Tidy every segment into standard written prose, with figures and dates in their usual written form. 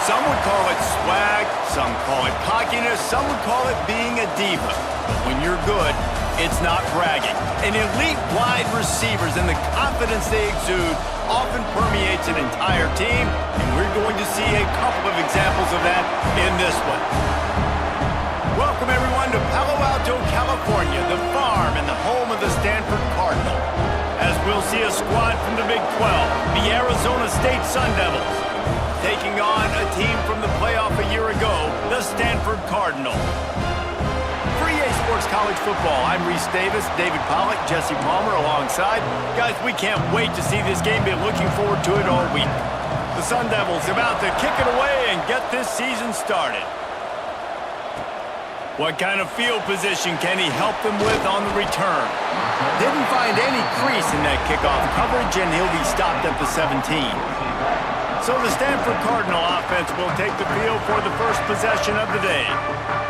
Some would call it swag, some call it cockiness, some would call it being a diva. But when you're good, it's not bragging. An elite wide receivers and the confidence they exude often permeates an entire team, and we're going to see a couple of examples of that in this one. Welcome everyone to Palo Alto, California, the farm and the home of the Stanford Cardinal. As we'll see a squad from the Big 12, the Arizona State Sun Devils, taking on a team from the playoff a year ago, the Stanford Cardinal. For EA Sports College Football, I'm Reese Davis, David Pollack, Jesse Palmer alongside. Guys, we can't wait to see this game. Been looking forward to it all week. The Sun Devils about to kick it away and get this season started. What kind of field position can he help them with on the return? Didn't find any crease in that kickoff coverage, and he'll be stopped at the 17. So the Stanford Cardinal offense will take the field for the first possession of the day.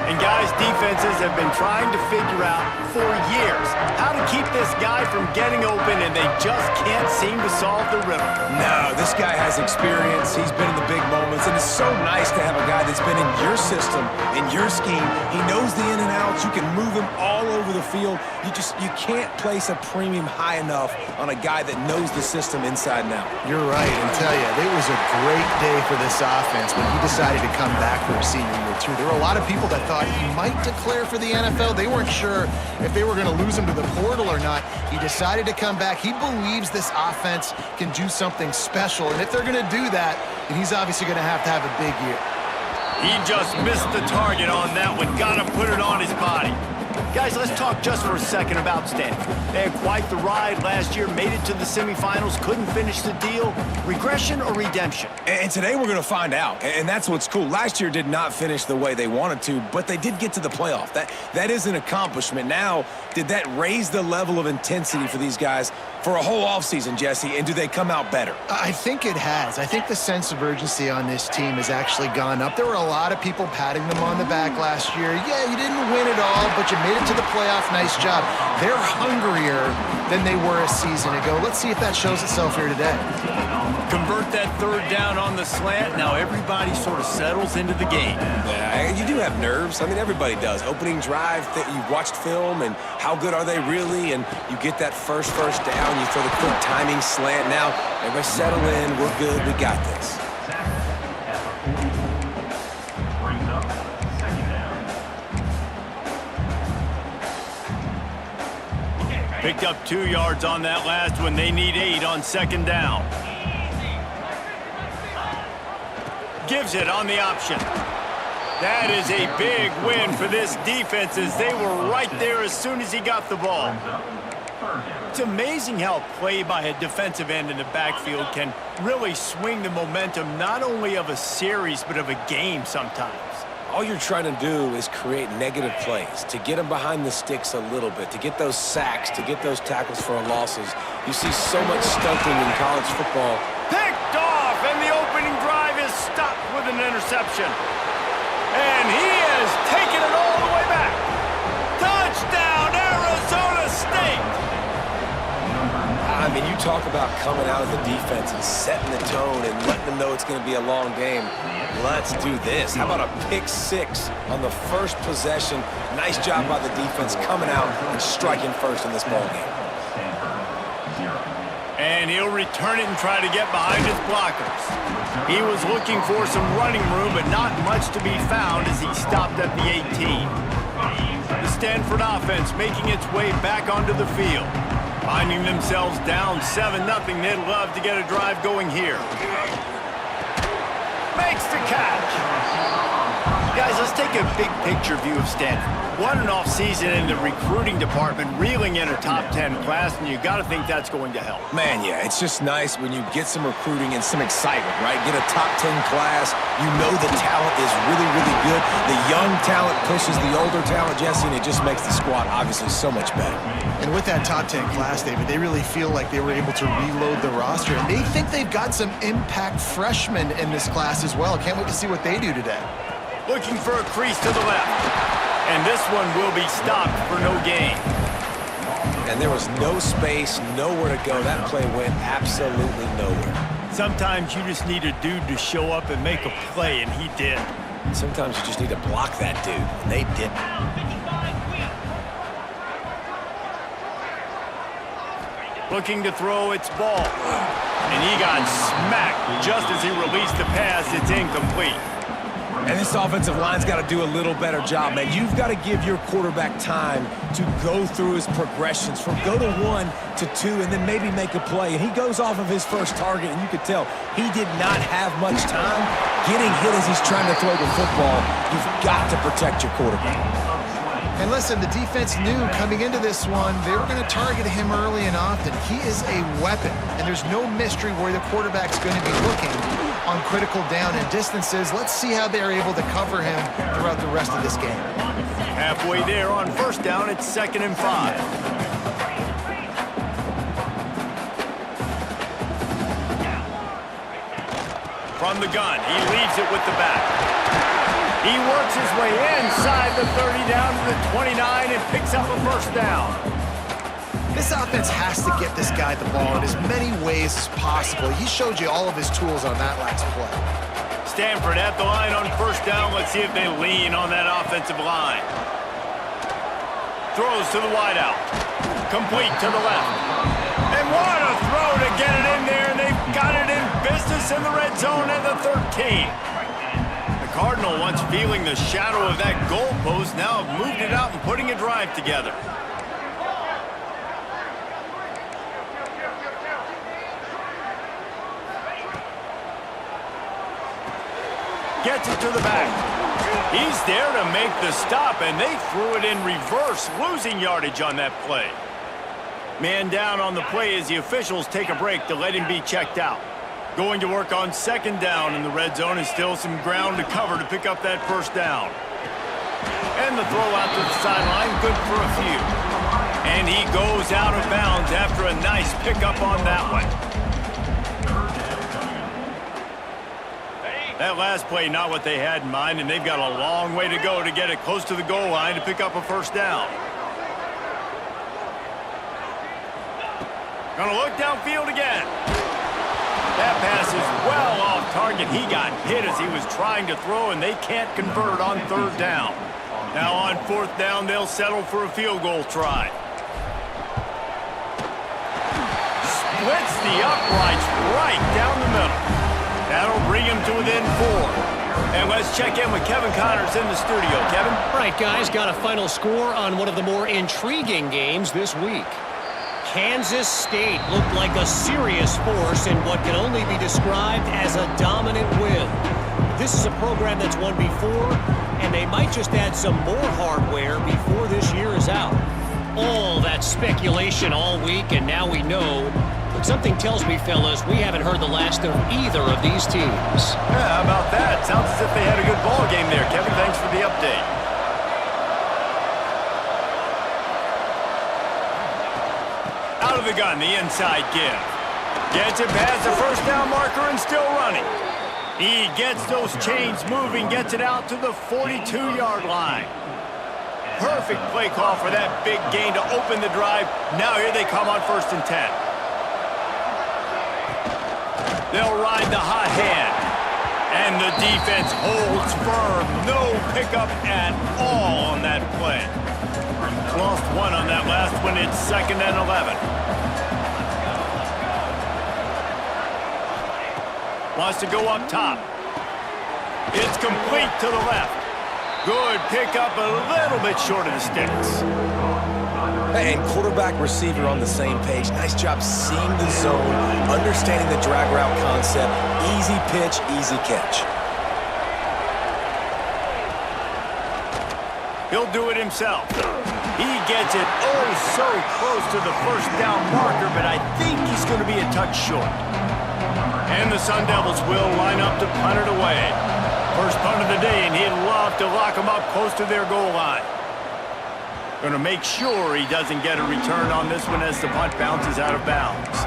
And guys, defenses have been trying to figure out for years how to keep this guy from getting open, and they just can't seem to solve the riddle. No, this guy has experience. He's been in the big moments, and it's so nice to have a guy that's been in your system, in your scheme. He knows the in and outs. You can move him all over the field. You can't place a premium high enough on a guy that knows the system inside and out. You're right, and tell you, it was a great day for this offense when he decided to come back for a senior year too. There were a lot of people that thought he might declare for the NFL. They weren't sure if they were going to lose him to the portal or not. He decided to come back. He believes this offense can do something special, and if they're going to do that, then he's obviously going to have a big year. He just missed the target on that one. Got to put it on his body. Guys, let's talk just for a second about Stanford. They had quite the ride last year, made it to the semifinals, couldn't finish the deal. Regression or redemption? And today we're going to find out, and that's what's cool. Last year did not finish the way they wanted to, but they did get to the playoff. That is an accomplishment. Now, did that raise the level of intensity for these guys for a whole offseason, Jesse, and do they come out better? I think it has. I think the sense of urgency on this team has actually gone up. There were a lot of people patting them on the back last year. Yeah, you didn't win it all, but you made it to the playoff. Nice job. They're hungrier than they were a season ago. Let's see if that shows itself here today. Convert that third down on the slant. Now everybody sort of settles into the game. Yeah, you do have nerves. I mean, everybody does. Opening drive, you've watched film, and how good are they really? And you get that first down, you throw the quick timing slant. Now, everybody settle in. We're good. We got this. Picked up 2 yards on that last one. They need 8 on second down. Gives it on the option. That is a big win for this defense as they were right there as soon as he got the ball. It's amazing how play by a defensive end in the backfield can really swing the momentum not only of a series but of a game sometimes. All you're trying to do is create negative plays, to get them behind the sticks a little bit, to get those sacks, to get those tackles for losses. You see so much stunting in college football. Picked off, and the opening drive is stopped with an interception. And he has taken it all the way back. Touchdown, Arizona State! I mean, you talk about coming out of the defense and setting the tone and letting them know it's going to be a long game. Let's do this. How about a pick 6 on the first possession? Nice job by the defense coming out and striking first in this ballgame. And he'll return it and try to get behind his blockers. He was looking for some running room, but not much to be found as he stopped at the 18. The Stanford offense making its way back onto the field. Finding themselves down 7-0, they'd love to get a drive going here. Makes the catch. Guys, let's take a big picture view of Stanford. What an off-season in the recruiting department, reeling in a top 10 class, and you got to think that's going to help. Man, yeah, it's just nice when you get some recruiting and some excitement, right? Get a top 10 class. You know the talent is really, really good. The young talent pushes the older talent, Jesse, and it just makes the squad obviously so much better. And with that top 10 class, David, they really feel like they were able to reload the roster, and they think they've got some impact freshmen in this class as well. Can't wait to see what they do today. Looking for a crease to the left. And this one will be stopped for no gain. And there was no space, nowhere to go. That play went absolutely nowhere. Sometimes you just need a dude to show up and make a play, and he did. Sometimes you just need to block that dude, and they didn't. Looking to throw its ball. And he got smacked just as he released the pass. It's incomplete. And this offensive line's got to do a little better job, man. You've got to give your quarterback time to go through his progressions from go to 1 to 2 and then maybe make a play. And he goes off of his first target, and you could tell he did not have much time getting hit as he's trying to throw the football. You've got to protect your quarterback. And listen, the defense knew coming into this one, they were going to target him early and often. He is a weapon, and there's no mystery where the quarterback's going to be looking on critical down and distances. Let's see how they're able to cover him throughout the rest of this game. Halfway there on first down, it's 2nd and 5. From the gun, he leaves it with the back. He works his way inside the 30 down to the 29 and picks up a first down. This offense has to get this guy the ball in as many ways as possible. He showed you all of his tools on that last play. Stanford at the line on first down. Let's see if they lean on that offensive line. Throws to the wideout. Complete to the left. And what a throw to get it in there. And they've got it in business in the red zone at the 13. Cardinal, once feeling the shadow of that goalpost, now have moved it out and putting a drive together. Gets it to the back. He's there to make the stop, and they threw it in reverse, losing yardage on that play. Man down on the play as the officials take a break to let him be checked out. Going to work on 2nd down in the red zone, and still some ground to cover to pick up that first down. And the throw out to the sideline, good for a few. And he goes out of bounds after a nice pickup on that one. That last play, not what they had in mind, and they've got a long way to go to get it close to the goal line to pick up a first down. Gonna look downfield again. That pass is well off target. He got hit as he was trying to throw, and they can't convert on 3rd down. Now on 4th down, they'll settle for a field goal try. Splits the uprights right down the middle. That'll bring him to within 4. And let's check in with Kevin Connors in the studio. Kevin? All right, guys, got a final score on one of the more intriguing games this week. Kansas State looked like a serious force in what can only be described as a dominant win. This is a program that's won before, and they might just add some more hardware before this year is out. All that speculation all week, and now we know. But something tells me, fellas, we haven't heard the last of either of these teams. Yeah, how about that? Sounds as if they had a good ball game there. Kevin, thanks for the update. Out of the gun, the inside give. Gets it past the first down marker and still running. He gets those chains moving, gets it out to the 42-yard line. Perfect play call for that big gain to open the drive. Now here they come on 1st and 10. They'll ride the hot hand. And the defense holds firm. No pickup at all on that play. Lost one on that last one. It's 2nd and 11. Wants to go up top. It's complete to the left. Good pickup, a little bit short of the sticks. And quarterback receiver on the same page. Nice job seeing the zone, understanding the drag route concept. Easy pitch, easy catch. He'll do it himself. He gets it oh so close to the first down marker, but I think he's going to be a touch short. And the Sun Devils will line up to punt it away. First punt of the day, and he'd love to lock them up close to their goal line. Going to make sure he doesn't get a return on this one as the punt bounces out of bounds.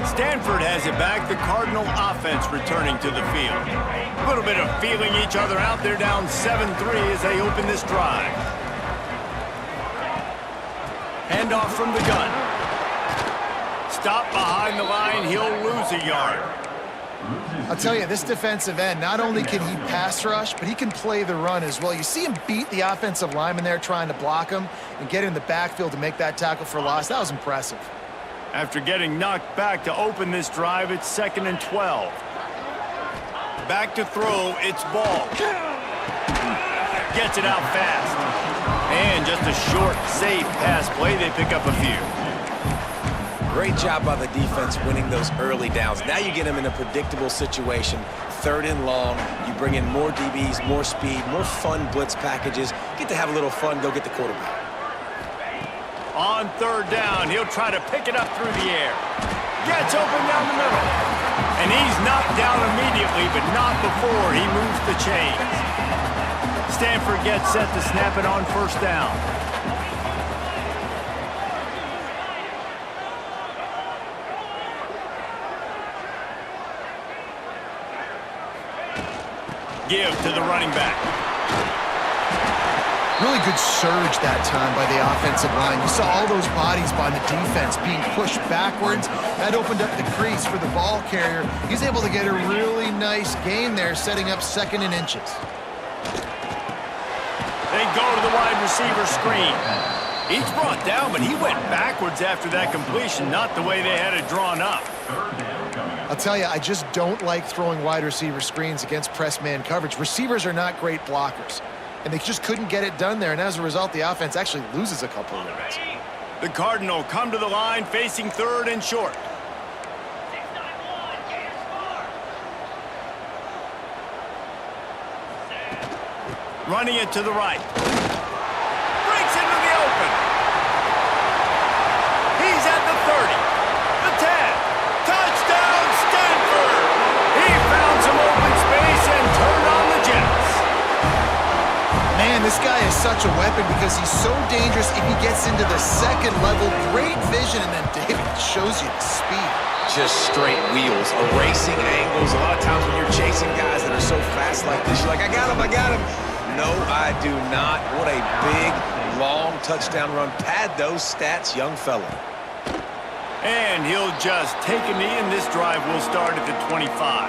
Stanford has it back. The Cardinal offense returning to the field. A little bit of feeling each other out. They're down 7-3 as they open this drive. Handoff from the gun. stop behind the line, he'll lose a yard. I'll tell you, this defensive end, not only can he pass rush, but he can play the run as well. You see him beat the offensive lineman there trying to block him and get in the backfield to make that tackle for loss. That was impressive. After getting knocked back to open this drive, it's 2nd and 12. Back to throw, it's ball. Gets it out fast. And just a short, safe pass play. They pick up a few. Great job by the defense winning those early downs. Now you get them in a predictable situation. 3rd and long. You bring in more DBs, more speed, more fun blitz packages. Get to have a little fun, go get the quarterback. On 3rd down, he'll try to pick it up through the air. Gets open down the middle. And he's knocked down immediately, but not before he moves the chains. Stanford gets set to snap it on 1st down. Give to the running back. Really good surge that time by the offensive line. You saw all those bodies by the defense being pushed backwards. That opened up the crease for the ball carrier. He's able to get a really nice gain there, setting up 2nd and inches. They go to the wide receiver screen. He's brought down, but he went backwards after that completion, not the way they had it drawn up. I'll tell you, I just don't like throwing wide receiver screens against press man coverage. Receivers are not great blockers, and they just couldn't get it done there, and as a result, the offense actually loses a couple of yards. The Cardinal come to the line facing 3rd and short. Running it to the right. Breaks into the open. He's at the 30. The 10. Touchdown, Stanford! He found some open space and turned on the Jets. Man, this guy is such a weapon because he's so dangerous if he gets into the 2nd level. Great vision, and then David shows you the speed. Just straight wheels, erasing angles. A lot of times when you're chasing guys that are so fast like this, you're like, I got him, I got him. No, I do not. What a big, long touchdown run. Pad those stats, young fella. And he'll just take a knee, and this drive will start at the 25.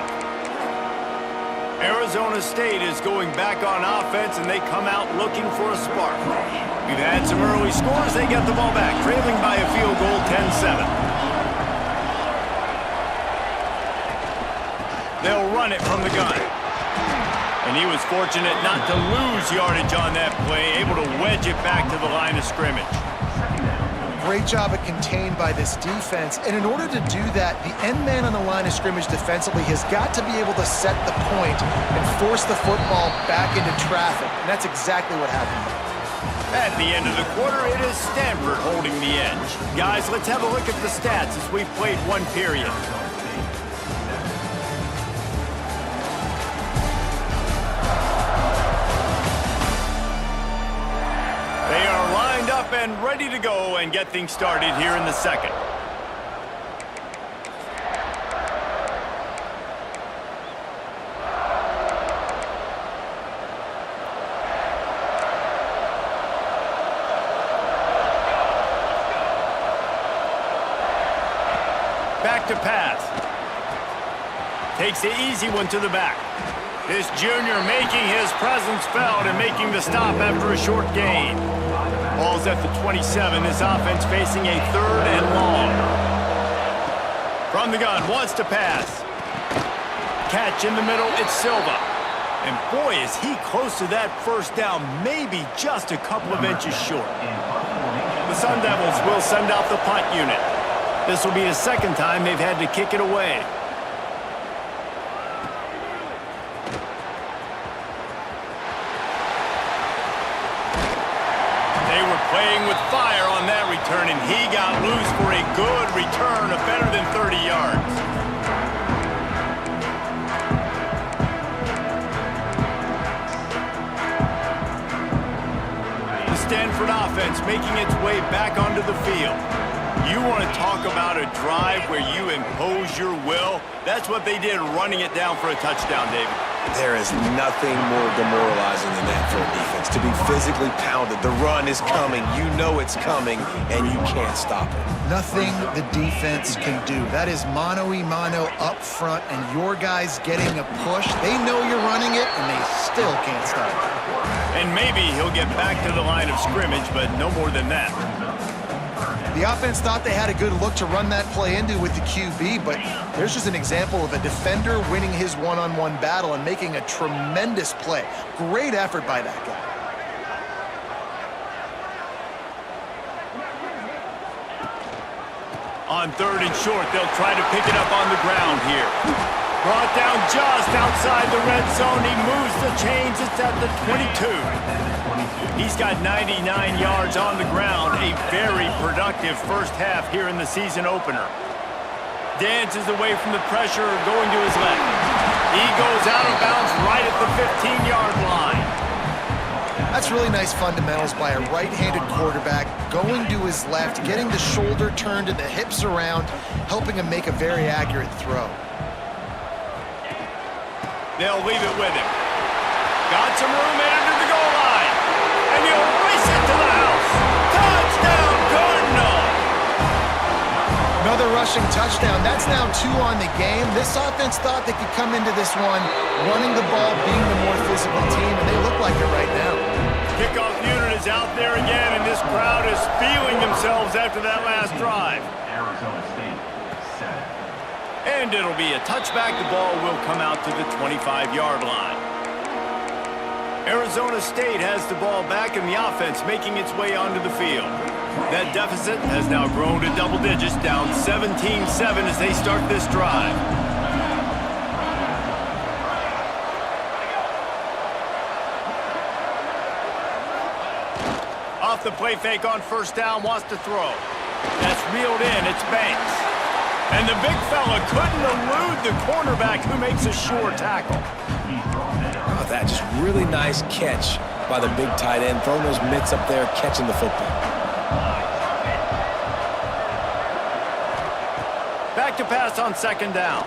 Arizona State is going back on offense, and they come out looking for a spark. We've had some early scores. They get the ball back, trailing by a field goal, 10-7. They'll run it from the gun. And he was fortunate not to lose yardage on that play, able to wedge it back to the line of scrimmage. Great job at contained by this defense. And in order to do that, the end man on the line of scrimmage defensively has got to be able to set the point and force the football back into traffic. And that's exactly what happened. At the end of the quarter, it is Stanford holding the edge. Guys, let's have a look at the stats as we've played one period. Up and ready to go and get things started here in the 2nd. Back to pass. Takes the easy one to the back. This junior making his presence felt and making the stop after a short gain. Ball's at the 27. This offense facing a 3rd and long. From the gun, wants to pass. Catch in the middle, it's Silva. And boy, is he close to that 1st down, maybe just a couple of inches short. The Sun Devils will send out the punt unit. This will be the 2nd time they've had to kick it away. Playing with fire on that return, and he got loose for a good return of better than 30 yards. The Stanford offense making its way back onto the field. You want to talk about a drive where you impose your will? That's what they did, running it down for a touchdown, David. There is nothing more demoralizing than that for a defense. To be physically pounded, the run is coming, you know it's coming, and you can't stop it. Nothing the defense can do. That is mano-a-mano up front, and your guys getting a push. They know you're running it, and they still can't stop it. And maybe he'll get back to the line of scrimmage, but no more than that. The offense thought they had a good look to run that play into with the QB, but there's just an example of a defender winning his one-on-one battle and making a tremendous play. Great effort by that guy. On 3rd and short, they'll try to pick it up on the ground here. Brought down just outside the red zone. He moves the chains. It's at the 22. He's got 99 yards on the ground. A very productive first half here in the season opener. Dances away from the pressure, going to his left. He goes out of bounds right at the 15-yard line. That's really nice fundamentals by a right-handed quarterback, going to his left, getting the shoulder turned and the hips around, helping him make a very accurate throw. They'll leave it with him. Got some room headed to the goal line. And he'll race it to the house. Touchdown, Cardinal! Another rushing touchdown. That's now 2 on the game. This offense thought they could come into this one running the ball, being the more physical team, and they look like it right now. Kickoff unit is out there again, and this crowd is feeling themselves after that last drive. And it'll be a touchback. The ball will come out to the 25-yard line. Arizona State has the ball back, and the offense making its way onto the field. That deficit has now grown to double digits, down 17-7 as they start this drive. Off the play fake on 1st down, wants to throw. That's reeled in, it's Banks. And the big fella couldn't elude the cornerback who makes a sure tackle. Oh, that just really nice catch by the big tight end, throwing those mitts up there, catching the football. Back to pass on 2nd down.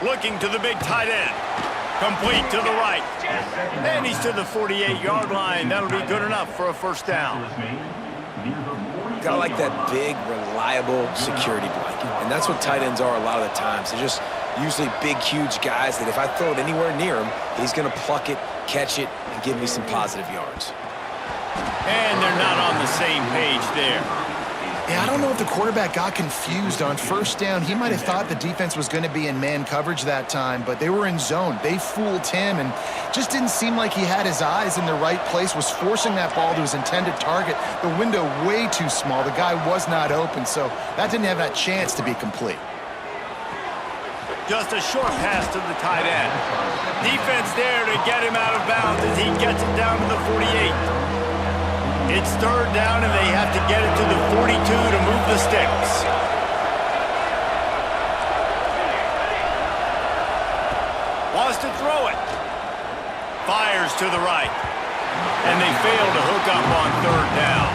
Looking to the big tight end. Complete to the right. And he's to the 48-yard line. That'll be good enough for a 1st down. Gotta like that big, reliable security blanket. And that's what tight ends are a lot of the times. They're just usually big, huge guys that if I throw it anywhere near him, he's going to pluck it, catch it, and give me some positive yards. And they're not on the same page there. Yeah, I don't know if the quarterback got confused on 1st down. He might have thought the defense was going to be in man coverage that time, but they were in zone. They fooled him and just didn't seem like he had his eyes in the right place, was forcing that ball to his intended target. The window way too small. The guy was not open, so that didn't have that chance to be complete. Just a short pass to the tight end. Defense there to get him out of bounds as he gets it down to the 48. It's 3rd down, and they have to get it to the 42 to move the sticks. Wants to throw it. Fires to the right. And they fail to hook up on 3rd down.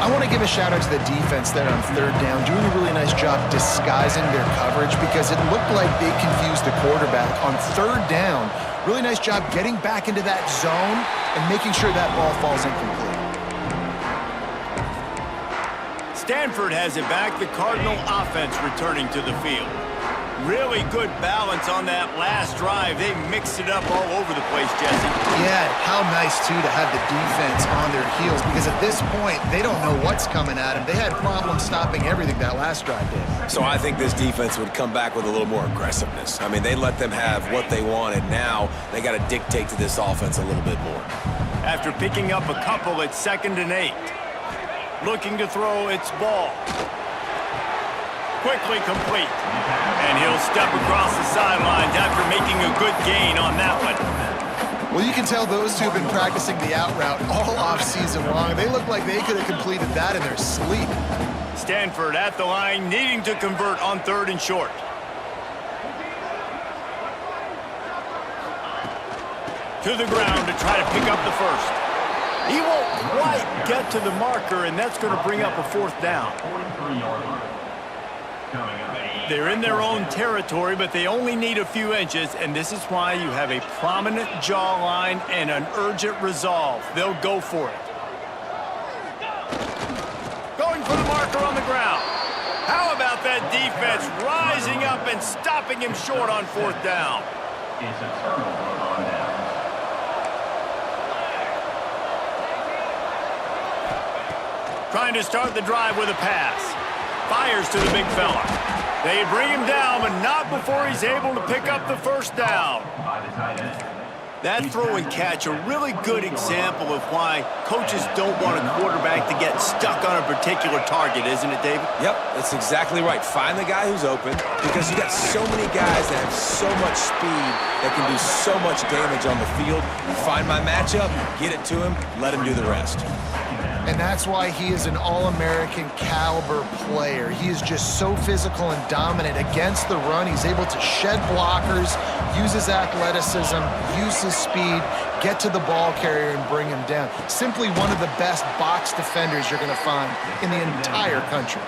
I want to give a shout-out to the defense there on 3rd down, doing a really nice job disguising their coverage because it looked like they confused the quarterback. On 3rd down, really nice job getting back into that zone and making sure that ball falls incomplete. Stanford has it back. The Cardinal offense returning to the field. Really good balance on that last drive. They mixed it up all over the place, Jesse. Yeah, how nice, too, to have the defense on their heels because at this point, they don't know what's coming at them. They had problems stopping everything that last drive did. So I think this defense would come back with a little more aggressiveness. I mean, they let them have what they wanted. Now they got to dictate to this offense a little bit more. After picking up a couple at 2nd and 8. Looking to throw its ball. Quickly complete. And he'll step across the sidelines after making a good gain on that one. Well, you can tell those two have been practicing the out route all off-season long. They look like they could have completed that in their sleep. Stanford at the line, needing to convert on 3rd and short. To the ground to try to pick up the 1st. He won't quite get to the marker, and that's going to bring up a 4th down. They're in their own territory, but they only need a few inches, and this is why you have a prominent jawline and an urgent resolve. They'll go for it. Going for the marker on the ground. How about that defense rising up and stopping him short on 4th down? It's a turnover on down. Trying to start the drive with a pass. Fires to the big fella. They bring him down, but not before he's able to pick up the 1st down. By the tight end. That throw and catch, a really good example of why coaches don't want a quarterback to get stuck on a particular target, isn't it, David? Yep, that's exactly right. Find the guy who's open, because you got so many guys that have so much speed that can do so much damage on the field. Find my matchup, get it to him, let him do the rest. And that's why he is an All-American caliber player. He is just so physical and dominant against the run. He's able to shed blockers, use his athleticism, use his speed, get to the ball carrier and bring him down. Simply one of the best box defenders you're going to find in the entire country.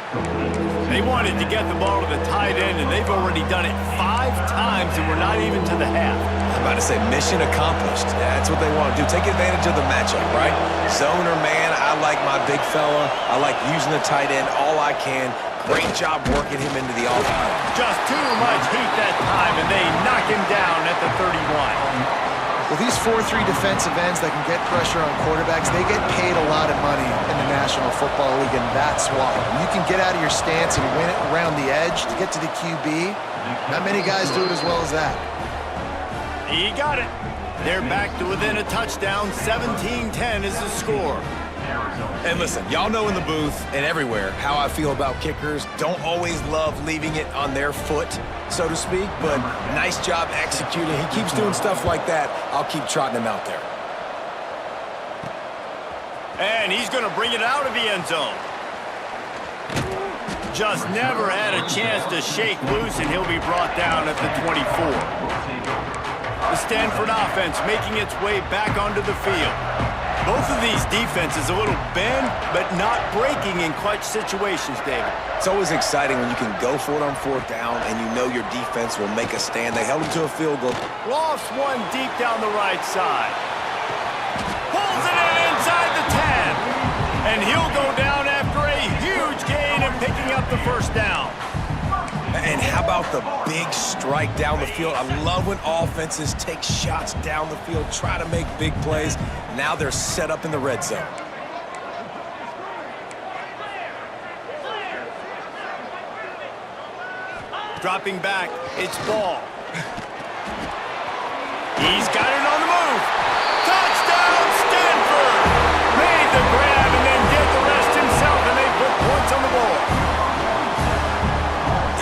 They wanted to get the ball to the tight end, and they've already done it 5 times, and we're not even to the half. I'm about to say mission accomplished. That's what they want to do. Take advantage of the matchup, right? Zone or man, I like my big fella. I like using the tight end all I can. Great job working him into the offense. Just too much heat that time, and they knock him down at the 31. Well, these 4-3 defensive ends that can get pressure on quarterbacks, they get paid a lot of money in the National Football League, and that's why. When you can get out of your stance and win it around the edge to get to the QB, not many guys do it as well as that. He got it. They're back to within a touchdown. 17-10 is the score. And listen, y'all know in the booth and everywhere how I feel about kickers. Don't always love leaving it on their foot, so to speak, but nice job executing. He keeps doing stuff like that. I'll keep trotting him out there. And he's going to bring it out of the end zone. Just never had a chance to shake loose, and he'll be brought down at the 24. The Stanford offense making its way back onto the field. Both of these defenses a little bend, but not breaking in clutch situations, David. It's always exciting when you can go for it on 4th down and you know your defense will make a stand. They held him to a field goal. Lost one deep down the right side. Pulls it in inside the 10. And he'll go down after a huge gain and picking up the 1st down. And how about the big strike down the field? I love when offenses take shots down the field, try to make big plays. Now they're set up in the red zone. Dropping back, it's Ball. He's got it on the move. Touchdown, Stanford! Made the grab and then did the rest himself, and they put points on the board.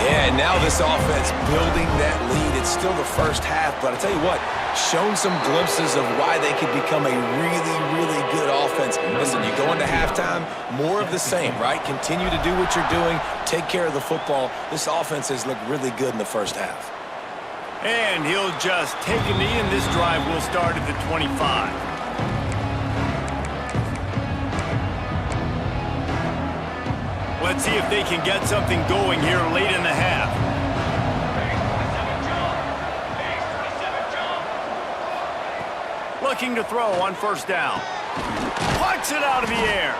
Yeah, and now this offense building that lead. It's still the first half, but I tell you what, shown some glimpses of why they could become a really, really good offense. Listen, you go into halftime, more of the same, right? Continue to do what you're doing, take care of the football. This offense has looked really good in the first half. And he'll just take a knee, and this drive will start at the 25. Let's see if they can get something going here late in the half. Looking to throw on 1st down. Plucks it out of the air.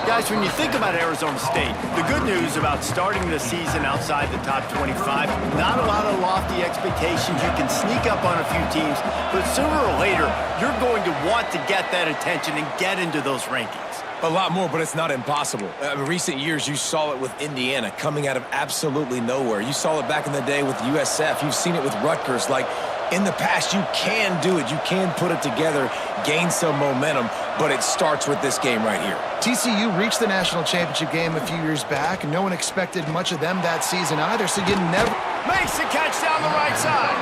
Guys, when you think about Arizona State, the good news about starting the season outside the top 25, not a lot of lofty expectations. You can sneak up on a few teams, but sooner or later, you're going to want to get that attention and get into those rankings. A lot more, but it's not impossible. In recent years, you saw it with Indiana coming out of absolutely nowhere. You saw it back in the day with USF. You've seen it with Rutgers. Like, in the past, you can do it. You can put it together, gain some momentum, but it starts with this game right here. TCU reached the national championship game a few years back, and no one expected much of them that season either, so you never... Makes the catch down the right side.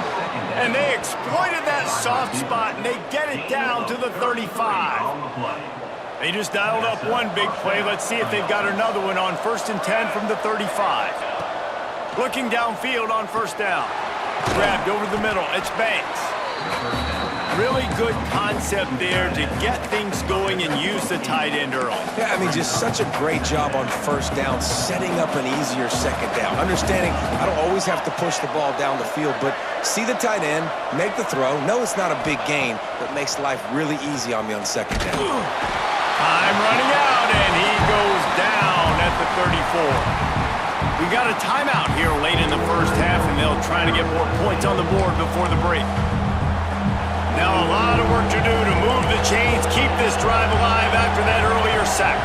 And they exploited that soft spot, and they get it down to the 35. They just dialed up one big play. Let's see if they've got another one on 1st and 10 from the 35. Looking downfield on 1st down. Grabbed over the middle. It's Banks. Really good concept there to get things going and use the tight end early. Yeah, I mean, just such a great job on first down, setting up an easier second down. Understanding I don't always have to push the ball down the field, but see the tight end, make the throw. No, it's not a big gain, but makes life really easy on me on second down. Time running out, and he goes down at the 34. We got a timeout here late in the first half, and they'll try to get more points on the board before the break. Now a lot of work to do to move the chains, keep this drive alive after that earlier sack.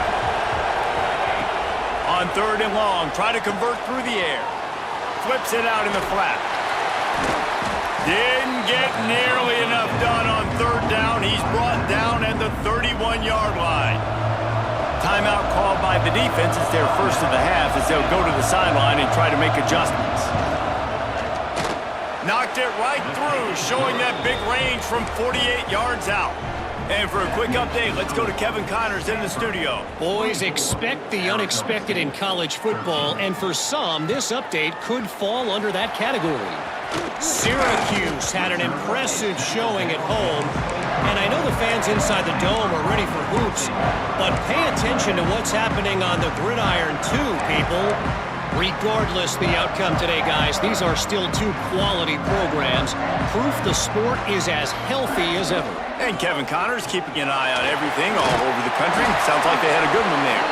On 3rd and long, try to convert through the air. Flips it out in the flat. Didn't get nearly enough done on 3rd down. He's brought down at the 31-yard line. Timeout called by the defense. It's their first of the half as they'll go to the sideline and try to make adjustments. Knocked it right through, showing that big range from 48 yards out. And for a quick update, let's go to Kevin Connors in the studio. Boys, expect the unexpected in college football, and for some, this update could fall under that category. Syracuse had an impressive showing at home, and I know the fans inside the dome are ready for hoops, but pay attention to what's happening on the gridiron too, people. Regardless the outcome today, guys, these are still two quality programs. Proof the sport is as healthy as ever. And Kevin Connors keeping an eye on everything all over the country. Sounds like they had a good one there.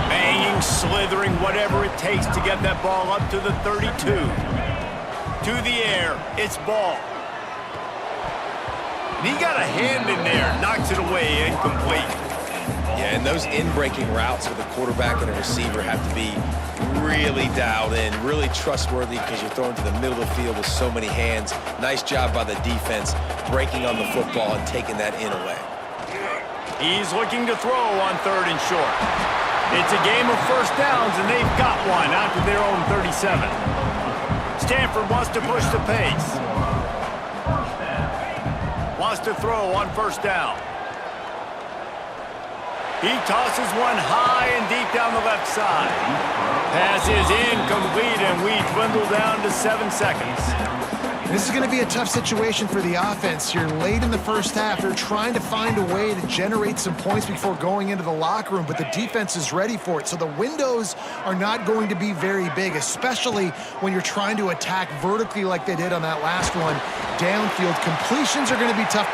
Banging, slithering, whatever it takes to get that ball up to the 32. To the air, it's ball. And he got a hand in there, knocks it away, incomplete. Yeah, and those in-breaking routes with a quarterback and a receiver have to be really dialed in, really trustworthy because you're throwing to the middle of the field with so many hands. Nice job by the defense breaking on the football and taking that in away. He's looking to throw on 3rd and short. It's a game of first downs, and they've got one out to their own 37. Stanford wants to push the pace. Wants to throw on 1st down. He tosses one high and deep down the left side. Pass is incomplete, and we dwindle down to 7 seconds. This is going to be a tough situation for the offense. You're late in the first half. They're trying to find a way to generate some points before going into the locker room, but the defense is ready for it. So the windows are not going to be very big, especially when you're trying to attack vertically like they did on that last one. Downfield completions are going to be tough.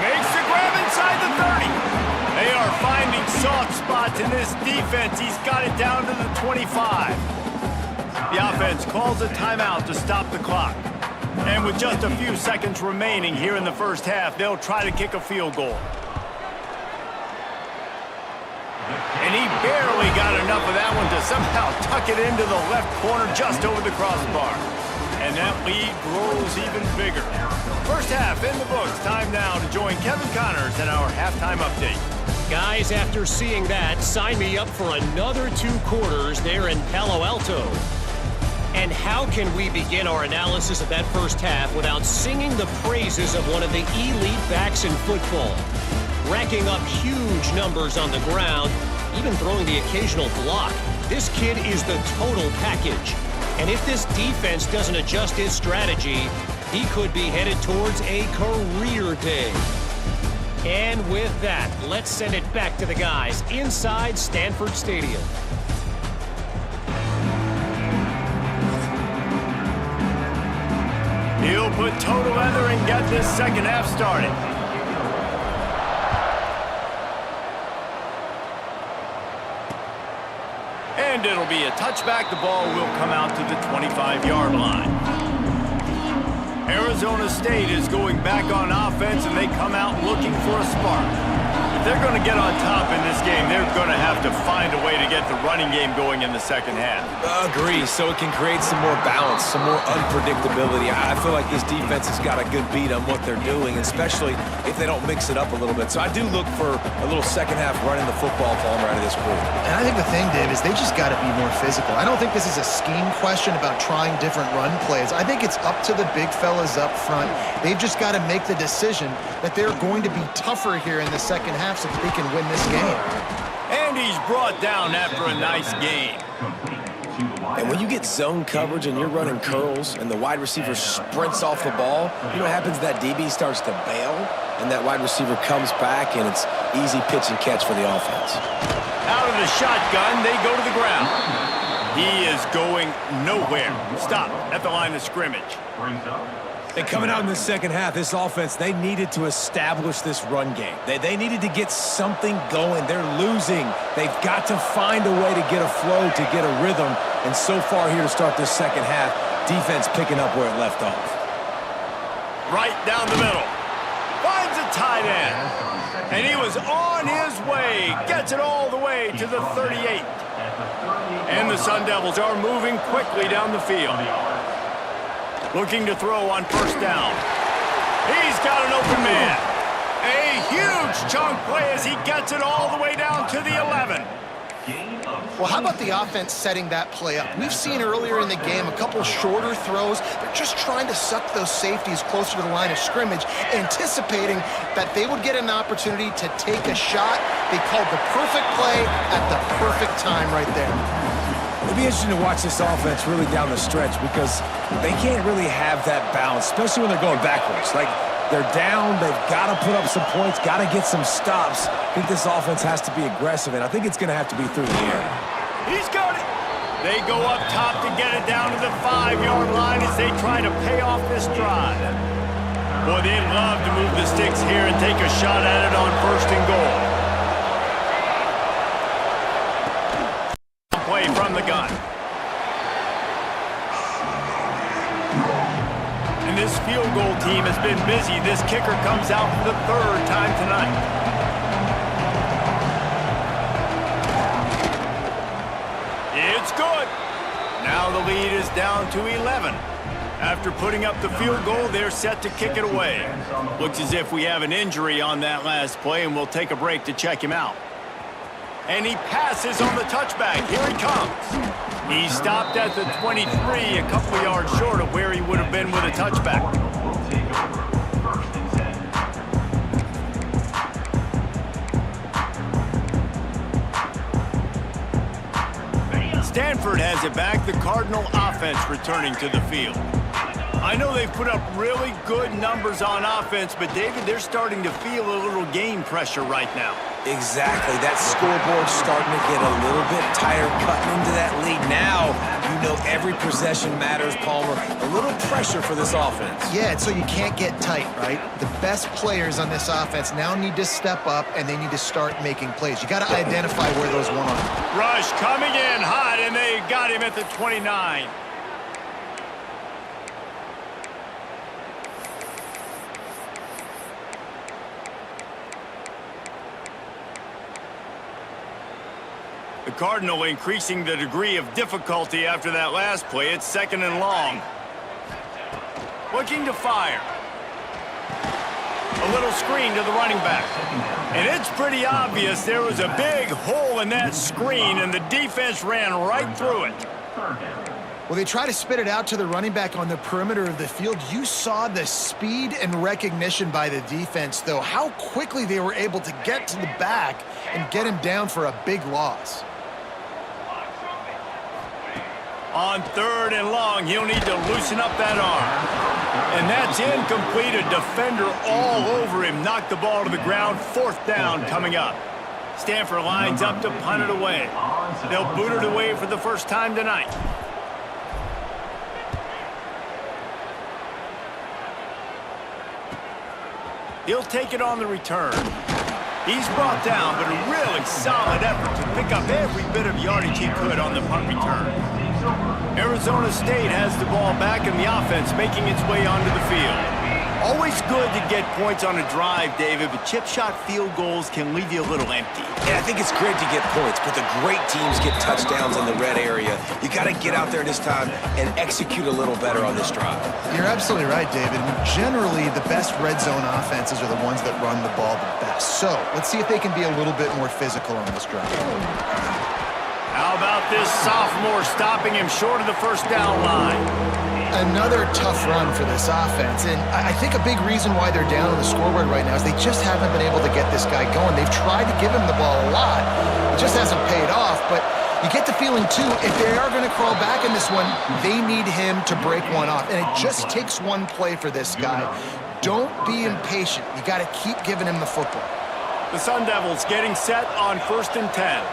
Makes the grab inside the 30. They are finding soft spots in this defense. He's got it down to the 25. The offense calls a timeout to stop the clock. And with just a few seconds remaining here in the first half, they'll try to kick a field goal. And he barely got enough of that one to somehow tuck it into the left corner just over the crossbar. And that lead grows even bigger. First half in the books. Time now to join Kevin Connors in our halftime update. Guys, after seeing that, sign me up for another 2 quarters there in Palo Alto. And how can we begin our analysis of that first half without singing the praises of one of the elite backs in football? Racking up huge numbers on the ground, even throwing the occasional block. This kid is the total package. And if this defense doesn't adjust his strategy, he could be headed towards a career day. And with that, let's send it back to the guys inside Stanford Stadium. He'll put toe together and get this second half started. And it'll be a touchback. The ball will come out to the 25-yard line. Arizona State is going back on offense, and they come out looking for a spark. If they're going to get on top in this game, they're going to have to find a way to get the running game going in the second half. Agree, so it can create some more balance, some more unpredictability. I feel like this defense has got a good beat on what they're doing, especially if they don't mix it up a little bit. So I do look for a little second half running the football falling out of this group. And I think the thing, Dave, is they just got to be more physical. I don't think this is a scheme question about trying different run plays. I think it's up to the big fellas up front. They've just got to make the decision that they're going to be tougher here in the second half so that they can win this game. And he's brought down after a nice game. And when you get zone coverage and you're running curls and the wide receiver sprints off the ball, you know what happens? That DB starts to bail, and that wide receiver comes back, and it's easy pitch and catch for the offense. Out of the shotgun, they go to the ground. He is going nowhere. Stop at the line of scrimmage. And coming out in the second half, this offense, they needed to establish this run game. They needed to get something going. They're losing. They've got to find a way to get a flow, to get a rhythm. And so far here to start this second half, defense picking up where it left off. Right down the middle. Finds a tight end. And he was on his way. Gets it all the way to the 38. And the Sun Devils are moving quickly down the field. Looking to throw on first down. He's got an open man. A huge chunk play as he gets it all the way down to the 11. Well, how about the offense setting that play up? We've seen earlier in the game a couple shorter throws. They're just trying to suck those safeties closer to the line of scrimmage, anticipating that they would get an opportunity to take a shot. They called the perfect play at the perfect time right there. It'll be interesting to watch this offense really down the stretch because they can't really have that balance, especially when they're going backwards. Like, they're down, they've got to put up some points, got to get some stops. I think this offense has to be aggressive, and I think it's going to have to be through the air. He's got it. They go up top to get it down to the 5-yard line as they try to pay off this drive. Boy, they'd love to move the sticks here and take a shot at it on first and goal. Play from the gun. And this field goal team has been busy. This kicker comes out for the third time tonight. It's good. Now the lead is down to 11. After putting up the field goal, they're set to kick it away. Looks as if we have an injury on that last play, and we'll take a break to check him out. And he passes on the touchback. Here he comes. He stopped at the 23, a couple of yards short of where he would have been with a touchback. Stanford has it back. The Cardinal offense returning to the field. I know they've put up really good numbers on offense, but David, they're starting to feel a little game pressure right now. Exactly. That scoreboard's starting to get a little bit tired cutting into that lead. Now, you know every possession matters, Palmer. A little pressure for this offense. Yeah, so you can't get tight, right? The best players on this offense now need to step up, and they need to start making plays. You got to identify where those one are. Rush coming in hot, and they got him at the 29. The Cardinal increasing the degree of difficulty after that last play. It's second and long. Looking to fire. A little screen to the running back. And it's pretty obvious there was a big hole in that screen, and the defense ran right through it. Well, they try to spit it out to the running back on the perimeter of the field. You saw the speed and recognition by the defense, though, how quickly they were able to get to the back and get him down for a big loss. On third and long, he'll need to loosen up that arm. And that's incomplete. A defender all over him. Knocked the ball to the ground. Fourth down coming up. Stanford lines up to punt it away. They'll boot it away for the first time tonight. He'll take it on the return. He's brought down, but a really solid effort to pick up every bit of yardage he could on the punt return. Arizona State has the ball back, and the offense making its way onto the field. Always good to get points on a drive, David, but chip shot field goals can leave you a little empty. And I think it's great to get points, but the great teams get touchdowns in the red area. You got to get out there this time and execute a little better on this drive. You're absolutely right, David. Generally, the best red zone offenses are the ones that run the ball the best. So let's see if they can be a little bit more physical on this drive. How about this sophomore stopping him short of the first down line? Another tough run for this offense, and I think a big reason why they're down on the scoreboard right now is they just haven't been able to get this guy going. They've tried to give him the ball a lot. It just hasn't paid off, but You get the feeling, too, if they are going to crawl back in this one, they need him to break one off. And it just takes one play for this guy. Don't be impatient. You got to keep giving him the football. The Sun Devils getting set on 1st and 10.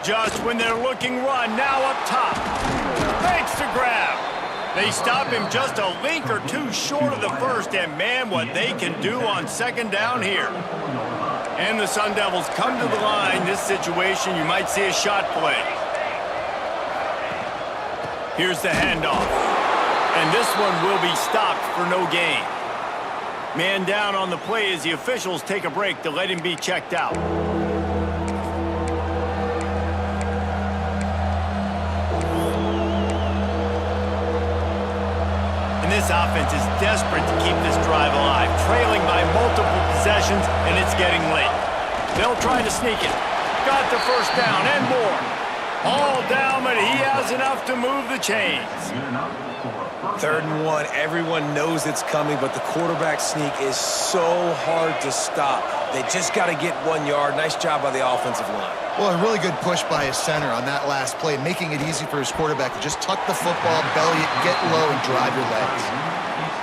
Just when they're looking run, now up top. Thanks to grab. They stop him just a link or two short of the first, and man, what they can do on 2nd down here. And the Sun Devils come to the line. This situation, you might see a shot play. Here's the handoff. And this one will be stopped for no gain. Man down on the play as the officials take a break to let him be checked out. And this offense is desperate to keep this drive alive, trailing by multiple possessions, and it's getting late. They'll try to sneak it. Got the 1st down and more. All down, but he has enough to move the chains. 3rd and 1, everyone knows it's coming, but the quarterback sneak is so hard to stop. They just got to get 1 yard. Nice job by the offensive line. Well, a really good push by his center on that last play, making it easy for his quarterback to just tuck the football, belly it, get low, and drive your legs.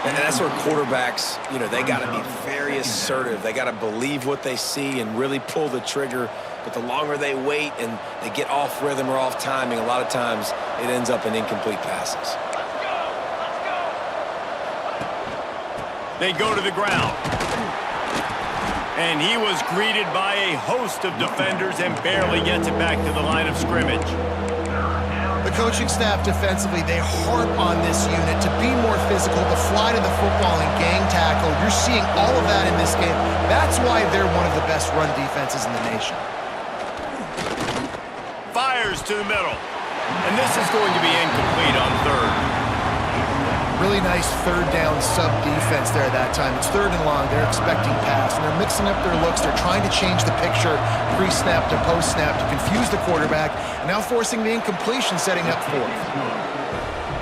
And that's where quarterbacks, they got to be very assertive. They got to believe what they see and really pull the trigger. But the longer they wait and they get off rhythm or off timing, a lot of times it ends up in incomplete passes. They go to the ground. And he was greeted by a host of defenders and barely gets it back to the line of scrimmage. The coaching staff defensively, they harp on this unit to be more physical, to fly to the football and gang tackle. You're seeing all of that in this game. That's why they're one of the best run defenses in the nation. Fires to the middle. And this is going to be incomplete on 3rd. Really nice 3rd down sub defense there at that time. It's 3rd and long. They're expecting pass, and they're mixing up their looks. They're trying to change the picture pre-snap to post-snap to confuse the quarterback, and now forcing the incompletion, setting up 4th.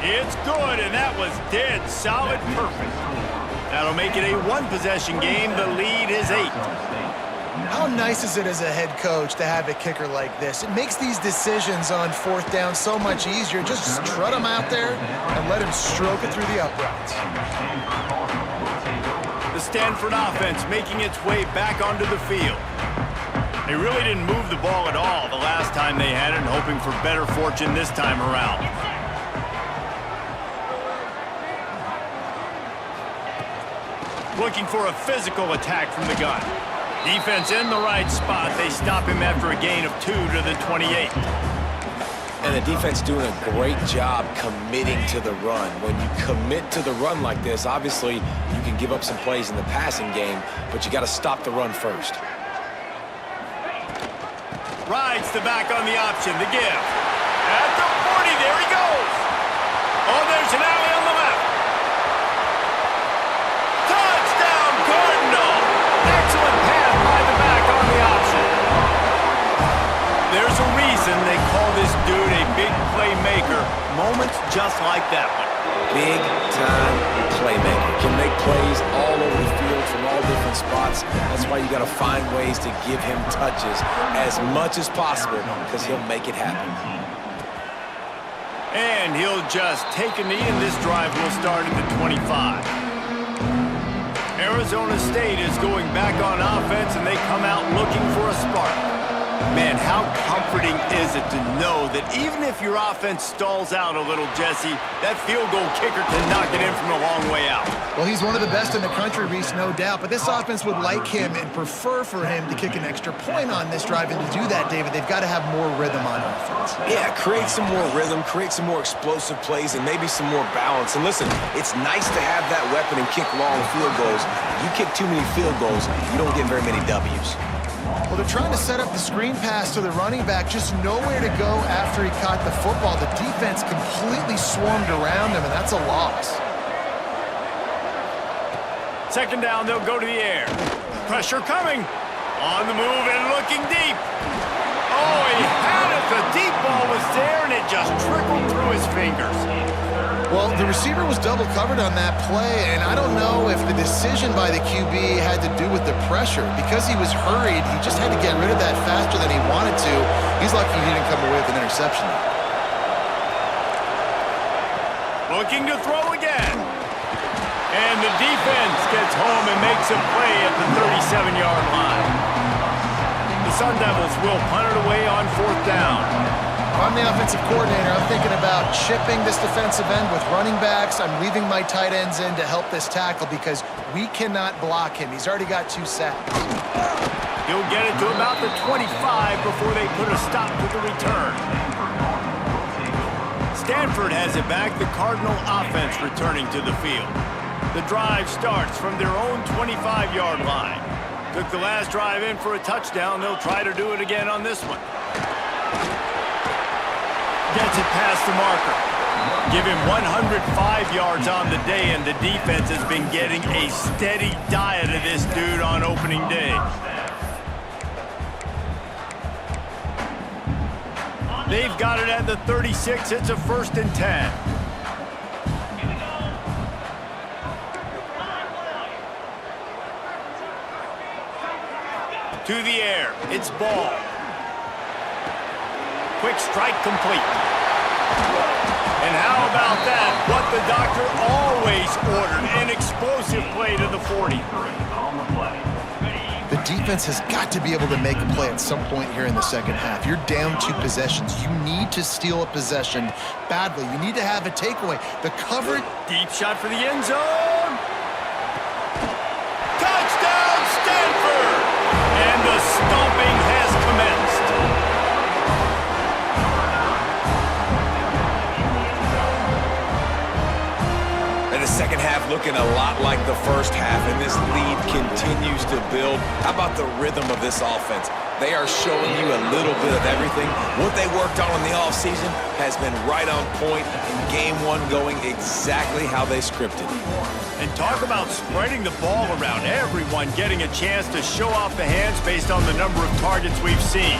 It's good, and that was dead solid perfect. That'll make it a 1-possession game. The lead is 8. How nice is it as a head coach to have a kicker like this? It makes these decisions on 4th down so much easier. Just strut him out there and let him stroke it through the uprights. The Stanford offense making its way back onto the field. They really didn't move the ball at all the last time they had it, and hoping for better fortune this time around. Looking for a physical attack from the gun. Defense in the right spot. They stop him after a gain of 2 to the 28. And the defense doing a great job committing to the run. When you commit to the run like this, obviously you can give up some plays in the passing game, but you got to stop the run first. Rides the back on the option, the give. At the 40, there he goes. Oh, there's an alley on the left. Touchdown, Cardinal. Excellent pass by the back on the option. There's a reason they call this dude a big playmaker. Moments just like that one. Big time playmaker. Can make plays all over the field from all different spots. That's why you got to find ways to give him touches as much as possible, because he'll make it happen. And he'll just take a knee, and this drive will start at the 25. Arizona State is going back on offense, and they come out looking for a spark. Man, how comforting is it to know that even if your offense stalls out a little, Jesse, that field goal kicker can knock it in from a long way out. Well, he's one of the best in the country, Reese, no doubt. But this offense would like him and prefer for him to kick an extra point on this drive. And to do that, David, they've got to have more rhythm on offense. Yeah, create some more rhythm, create some more explosive plays, and maybe some more balance. And listen, it's nice to have that weapon and kick long field goals. You kick too many field goals, you don't get very many W's. Well, they're trying to set up the screen pass to the running back, just nowhere to go after he caught the football. The defense completely swarmed around him, and that's a loss. 2nd down, they'll go to the air. Pressure coming. On the move and looking deep. Oh, he had it. The deep ball was there, and it just trickled through his fingers. Well, the receiver was double covered on that play, and I don't know if the decision by the QB had to do with the pressure. Because he was hurried, he just had to get rid of that faster than he wanted to. He's lucky he didn't come away with an interception. Looking to throw again. And the defense gets home and makes a play at the 37-yard line. The Sun Devils will punt it away on 4th down. I'm the offensive coordinator. I'm thinking about chipping this defensive end with running backs. I'm leaving my tight ends in to help this tackle because we cannot block him. He's already got 2 sacks. He'll get it to about the 25 before they put a stop to the return. Stanford has it back. The Cardinal offense returning to the field. The drive starts from their own 25-yard line. Took the last drive in for a touchdown. They'll try to do it again on this one. Gets it past the marker. Give him 105 yards on the day, and the defense has been getting a steady diet of this dude on opening day. They've got it at the 36. It's a 1st and 10. To the air. It's ball. Quick strike complete. And how about that? What the doctor always ordered. An explosive play to the 40. The defense has got to be able to make a play at some point here in the second half. You're down 2 possessions. You need to steal a possession badly. You need to have a takeaway. The cover. Deep shot for the end zone. Touchdown, Stanford! And the stomping has commenced. And the second half looking a lot like the first half, and this lead continues to build. How about the rhythm of this offense? They are showing you a little bit of everything. What they worked on in the offseason has been right on point, and game 1 going exactly how they scripted. And talk about spreading the ball around. Everyone getting a chance to show off the hands based on the number of targets we've seen.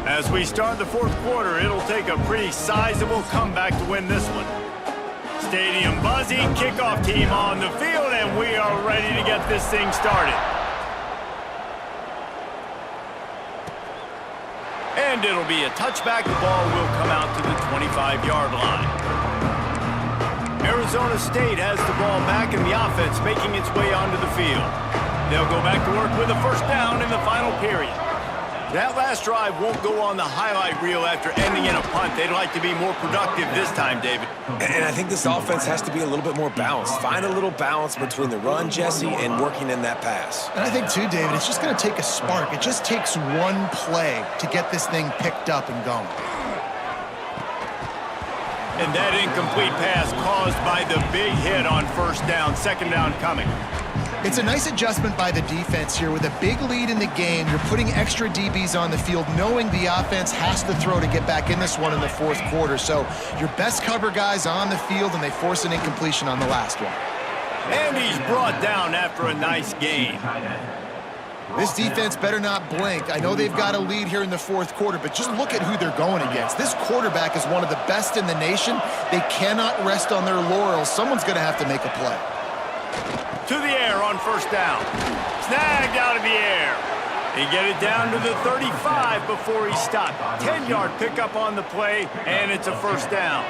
As we start the 4th quarter, it'll take a pretty sizable comeback to win this one. Stadium buzzing, kickoff team on the field, and we are ready to get this thing started. And it'll be a touchback. The ball will come out to the 25-yard line. Arizona State has the ball back, and the offense making its way onto the field. They'll go back to work with a 1st down in the final period. That last drive won't go on the highlight reel after ending in a punt. They'd like to be more productive this time, David. And I think this offense has to be a little bit more balanced. Find a little balance between the run, Jesse, and working in that pass. And I think, too, David, it's just going to take a spark. It just takes one play to get this thing picked up and going. And that incomplete pass caused by the big hit on 1st down. 2nd down coming. It's a nice adjustment by the defense here. With a big lead in the game, you're putting extra DBs on the field, knowing the offense has to throw to get back in this one in the 4th quarter. So your best cover guys on the field, and they force an incompletion on the last one. And he's brought down after a nice gain. This defense better not blink. I know they've got a lead here in the 4th quarter, but just look at who they're going against. This quarterback is one of the best in the nation. They cannot rest on their laurels. Someone's going to have to make a play. To the air on 1st down. Snagged out of the air. He get it down to the 35 before he stopped. 10-yard pickup on the play, and it's a 1st down.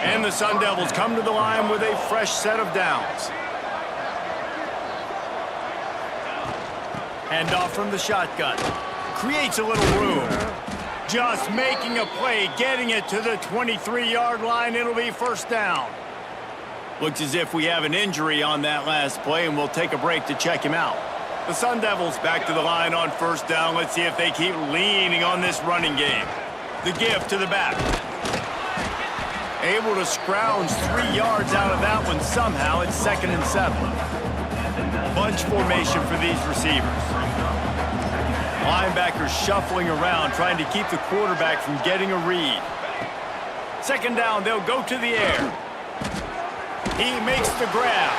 And the Sun Devils come to the line with a fresh set of downs. Hand off from the shotgun. Creates a little room. Just making a play, getting it to the 23-yard line. It'll be 1st down. Looks as if we have an injury on that last play, and we'll take a break to check him out. The Sun Devils back to the line on 1st down. Let's see if they keep leaning on this running game. The give to the back. Able to scrounge 3 yards out of that one somehow. It's 2nd and 7. Bunch formation for these receivers. Linebackers shuffling around, trying to keep the quarterback from getting a read. 2nd down, they'll go to the air. He makes the grab.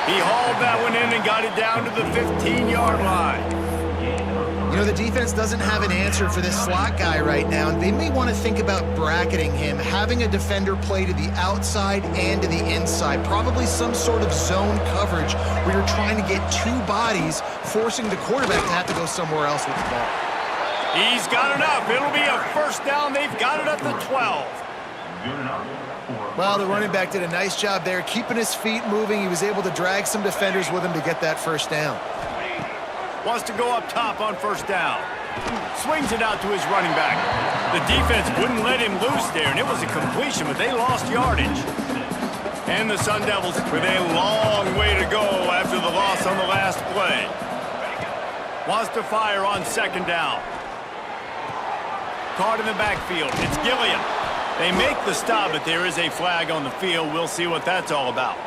He hauled that one in and got it down to the 15-yard line. You know, the defense doesn't have an answer for this slot guy right now, and they may want to think about bracketing him, having a defender play to the outside and to the inside, probably some sort of zone coverage where you're trying to get two bodies, forcing the quarterback to have to go somewhere else with the ball. He's got enough. It'll be a first down. They've got it at the 12. Well, the running back did a nice job there, keeping his feet moving. He was able to drag some defenders with him to get that first down. Wants to go up top on first down. Swings it out to his running back. The defense wouldn't let him loose there, and it was a completion, but they lost yardage. And the Sun Devils with a long way to go after the loss on the last play. Wants to fire on second down. Caught in the backfield. It's Gilliam. They make the stop, but there is a flag on the field. We'll see what that's all about.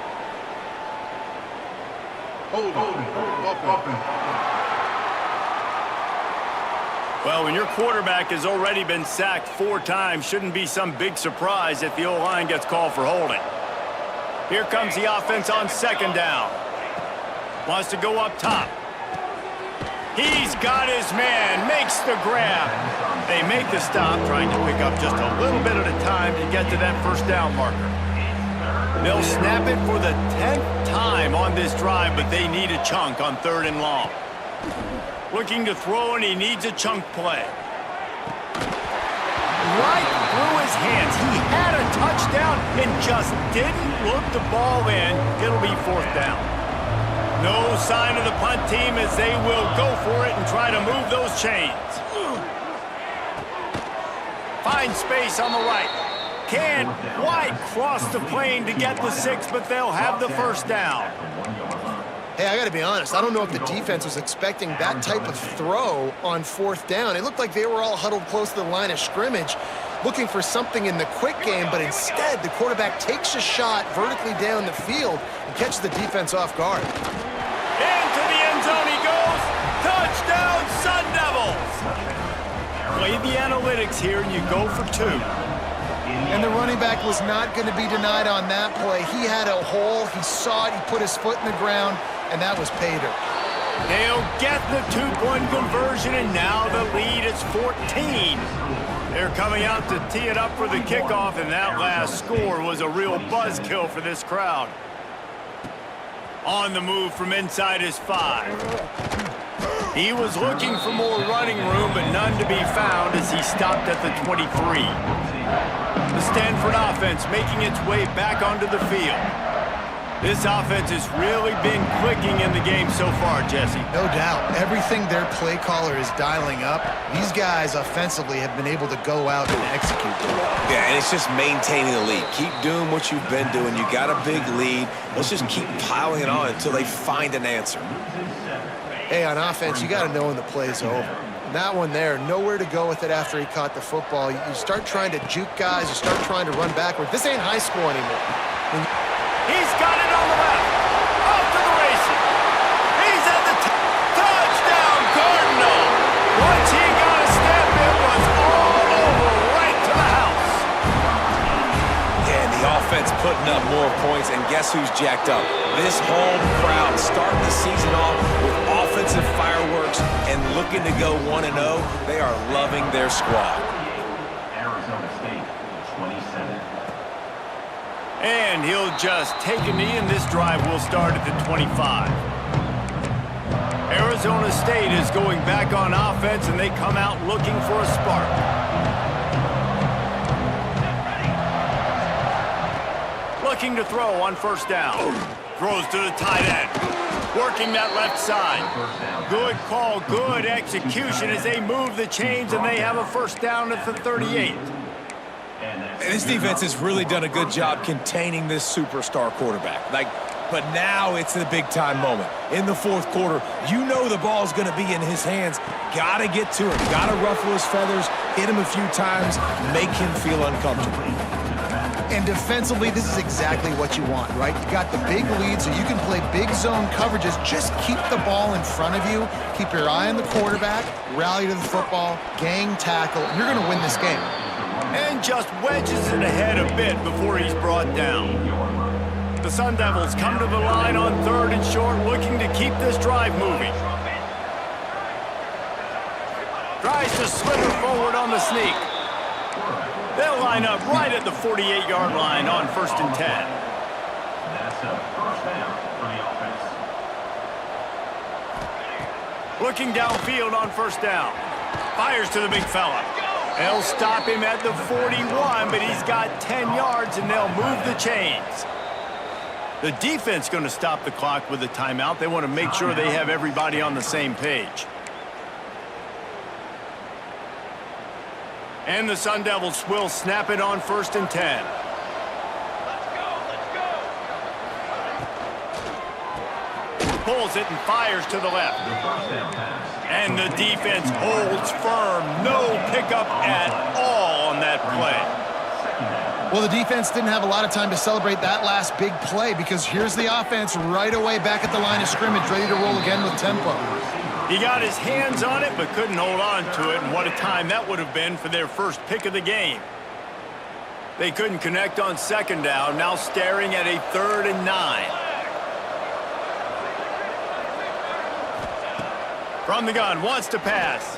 Well, when your quarterback has already been sacked 4 times, shouldn't be some big surprise if the O-line gets called for holding. Here comes the offense on second down. Wants to go up top. He's got his man, makes the grab. They make the stop, trying to pick up just a little bit at a time to get to that first down marker. They'll snap it for the 10th time on this drive, but they need a chunk on 3rd and long. Looking to throw, and he needs a chunk play. Right through his hands. He had a touchdown and just didn't look the ball in. It'll be 4th down. No sign of the punt team as they will go for it and try to move those chains. Find space on the right. Can White cross the plane to get the 6, but they'll have the first down. Hey, I got to be honest. I don't know if the defense was expecting that type of throw on 4th down. It looked like they were all huddled close to the line of scrimmage, looking for something in the quick game, but instead the quarterback takes a shot vertically down the field and catches the defense off guard. Into the end zone he goes. Touchdown, Sun Devils. Play the analytics here, and you go for 2. And the running back was not going to be denied on that play. He had a hole. He saw it. He put his foot in the ground, and that was pay dirt. They'll get the 2-point conversion, and now the lead is 14. They're coming out to tee it up for the kickoff, and that last score was a real buzzkill for this crowd. On the move from inside his 5. He was looking for more running room, but none to be found as he stopped at the 23. The Stanford offense making its way back onto the field. This offense has really been clicking in the game so far, Jesse. No doubt. Everything their play caller is dialing up, these guys offensively have been able to go out and execute. Yeah, and it's just maintaining the lead. Keep doing what you've been doing. You got a big lead. Let's just keep piling it on until they find an answer. Hey, on offense, you got to know when the play's over. And that one there, nowhere to go with it after he caught the football. You start trying to juke guys. You start trying to run backward. This ain't high school anymore. He's got it on the left. Off to the races. He's at the touchdown, Cardinal. Once he got a step, it was all over right to the house. Yeah, and the offense putting up more points, and guess who's jacked up? This home crowd starting the season off with offensive fireworks and looking to go 1-0. They are loving their squad. Arizona State, 27. And he'll just take a knee, and this drive will start at the 25. Arizona State is going back on offense, and they come out looking for a spark. Looking to throw on first down. Throws to the tight end. Working that left side. Good call, good execution as they move the chains, and they have a first down at the 38. And this defense has really done a good job containing this superstar quarterback. But now it's the big-time moment. In the 4th quarter, you know the ball's going to be in his hands. Got to get to him. Got to ruffle his feathers, hit him a few times, make him feel uncomfortable. And defensively, this is exactly what you want, right? You got the big lead, so you can play big zone coverages. Just keep the ball in front of you. Keep your eye on the quarterback. Rally to the football. Gang tackle. You're going to win this game. And just wedges it ahead a bit before he's brought down. The Sun Devils come to the line on 3rd and short, looking to keep this drive moving. tries to slither forward on the sneak. They'll line up right at the 48-yard line on 1st and 10. That's a first down for the offense. Looking downfield on 1st down. Fires to the big fella. They'll stop him at the 41, but he's got 10 yards, and they'll move the chains. The defense going to stop the clock with a timeout. They want to make sure they have everybody on the same page. And the Sun Devils will snap it on 1st and 10. Pulls it and fires to the left. And the defense holds firm. No pickup at all on that play. Well, the defense didn't have a lot of time to celebrate that last big play because here's the offense right away back at the line of scrimmage, ready to roll again with tempo. He got his hands on it, but couldn't hold on to it, and what a time that would have been for their first pick of the game. They couldn't connect on 2nd down, now staring at a 3rd and 9. From the gun, wants to pass.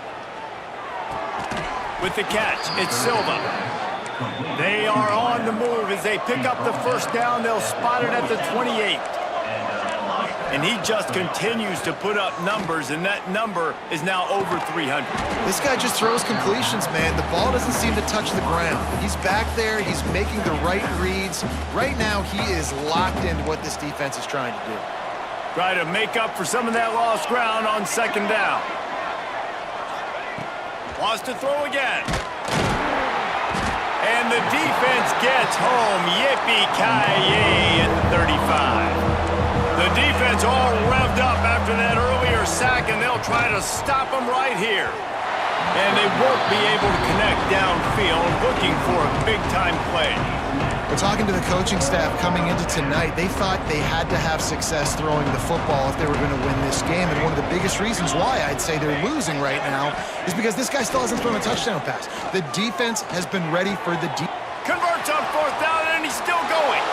With the catch, it's Silva. They are on the move as they pick up the 1st down. They'll spot it at the 28. And he just continues to put up numbers, and that number is now over 300. This guy just throws completions, man. The ball doesn't seem to touch the ground. He's back there. He's making the right reads. Right now, he is locked into what this defense is trying to do. Try to make up for some of that lost ground on 2nd down. Wants to throw again. And the defense gets home. Yippee-ki-yay at the 35. The defense all revved up after that earlier sack, and they'll try to stop them right here. And they won't be able to connect downfield, looking for a big-time play. We're talking to the coaching staff coming into tonight. They thought they had to have success throwing the football if they were going to win this game. And one of the biggest reasons why I'd say they're losing right now is because this guy still hasn't thrown a touchdown pass. The defense has been ready for the Converts on 4th down, and he's still going.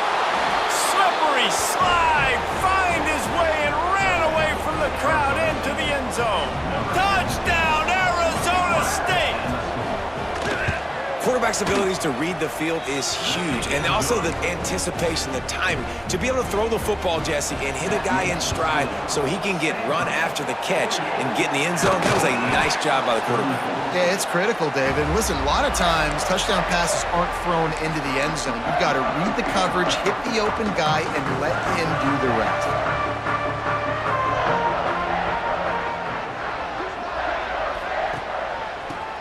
Slippery slide, find his way, and ran away from the crowd into the end zone. Touchdown, Arizona State! Quarterback's abilities to read the field is huge, and also the anticipation, the timing. To be able to throw the football, Jesse, and hit a guy in stride so he can get run after the catch and get in the end zone, that was a nice job by the quarterback. Yeah, it's critical, David. And listen, a lot of times touchdown passes aren't thrown into the end zone. You've got to read the coverage, hit the open guy, and let him do the rest.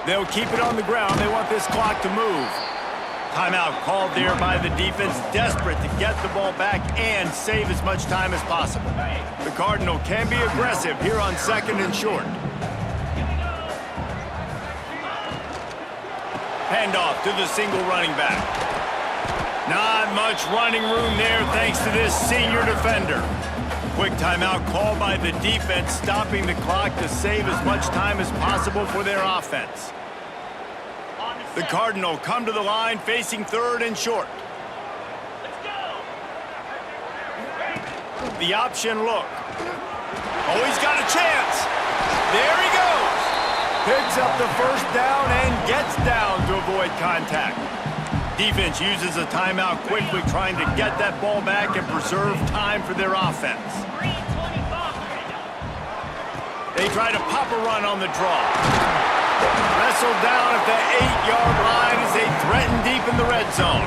They'll keep it on the ground. They want this clock to move. Timeout called there by the defense, desperate to get the ball back and save as much time as possible. The Cardinal can be aggressive here on 2nd and short. Handoff to the single running back. Not much running room there thanks to this senior defender. Quick timeout called by the defense, stopping the clock to save as much time as possible for their offense. The Cardinal come to the line facing 3rd and short. The option look. Oh, he's got a chance. There he goes. Picks up the 1st down and gets down to avoid contact. Defense uses a timeout quickly, trying to get that ball back and preserve time for their offense. They try to pop a run on the draw. Wrestled down at the 8-yard line as they threaten deep in the red zone.